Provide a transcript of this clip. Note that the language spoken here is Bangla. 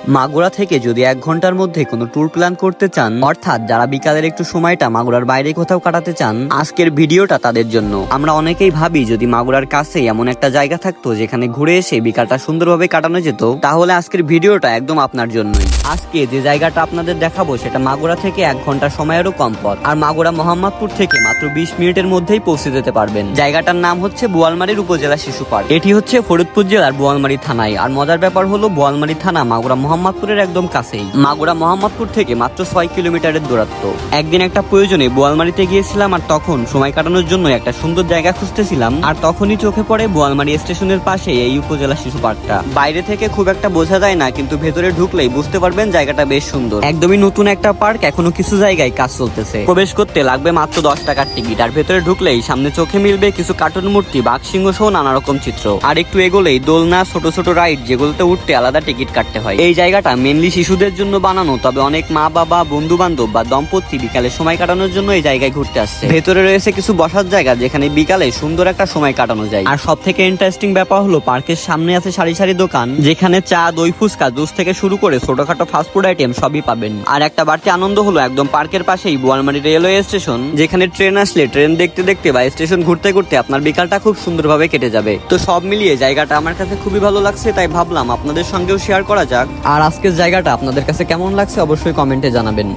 মাগুরা থেকে যদি 1 ঘন্টার মধ্যে কোনো ট্যুর প্ল্যান করতে চান, অর্থাৎ যারা বিকালের একটু সময়টা মাগুরার বাইরে কোথাও কাটাতে চান, আজকের ভিডিওটা তাদের জন্য। আমরা অনেকেই ভাবি যদি মাগুরার কাছেই এমন একটা জায়গা থাকতো যেখানে ঘুরে এসে বিকালটা সুন্দরভাবে কাটানো যেত, তাহলে আজকের ভিডিওটা একদম আপনার জন্যই। আজকে যে জায়গাটা আপনাদের দেখাবো সেটা মাগুরা থেকে 1 ঘন্টা সময়েরও কম পথ, আর মাগুরা মোহাম্মদপুর থেকে মাত্র 20 মিনিটের মধ্যেই পৌঁছে যেতে পারবেন। জায়গাটার নাম হচ্ছে বোয়ালমারীর উপজেলা শিশু পার্ক। এটি হচ্ছে ফরিদপুর জেলার বোয়ালমারী থানায়। আর মজার ব্যাপার হলো বোয়ালমারী থানা মাগুরা মোহাম্মদপুরের একদম কাছেই। মাগুরা মোহাম্মদপুর থেকে মাত্র 6 কিলোমিটারের দূরত্ব। একদিন একটা প্রয়োজনে বোয়ালমারীতে গিয়েছিলাম, আর তখন সময় কাটানোর জন্য একটা সুন্দর জায়গা খুঁজতেছিলাম, আর তখনই চোখে পড়ে বোয়ালমারী স্টেশনের পাশে এই উপজেলা শিশু পার্কটা। বাইরে থেকে খুব একটা বোঝা যায় না, কিন্তু ভেতরে ঢুকলেই বুঝতে পারবেন জায়গাটা বেশ সুন্দর। একদমই নতুন একটা পার্ক, এখনো কিছু জায়গায় কাজ চলতেছে। প্রবেশ করতে লাগবে মাত্র 10 টাকার টিকিট। আর ভেতরে ঢুকলেই সামনে চোখে মিলবে কিছু কার্টুন মূর্তি, বাঘ সিংহ সহ নানা রকম চিত্র। আর একটু এগোলেই দোলনা, ছোট ছোট রাইড, যেগুলোতে উঠতে আলাদা টিকিট কাটতে হয়। এই জায়গাটা মেনলি শিশুদের জন্য বানানো, তবে অনেক মা বাবা, বন্ধু বান্ধব বা দম্পতি বিকালে সময় কাটানোর জন্য এই জায়গায় ঘুরতে আসছে। ভেতরে রয়েছে কিছু বসার জায়গা, যেখানে বিকালে সুন্দর একটা সময় কাটানো যায়। আর সব থেকে ইন্টারেস্টিং ব্যাপার হলো পার্কের সামনে আছে সারি সারি দোকান, যেখানে চা, দই, ফুচকা, জুস থেকে শুরু করে ছোটখাটো ফাস্টফুড আইটেম সবই পাবেন। আর একটা বাড়তি আনন্দ হলো একদম পার্কের পাশেই বোয়ালমারী রেলওয়ে স্টেশন, যেখানে ট্রেন আসলে ট্রেন দেখতে দেখতে বা স্টেশন ঘুরতে ঘুরতে আপনার বিকালটা খুব সুন্দরভাবে কেটে যাবে। তো সব মিলিয়ে জায়গাটা আমার কাছে খুবই ভালো লাগছে, তাই ভাবলাম আপনাদের সঙ্গেও শেয়ার করা যাক। আর আজকের জায়গাটা আপনাদের কাছে কেমন লাগছে অবশ্যই কমেন্টে জানাবেন।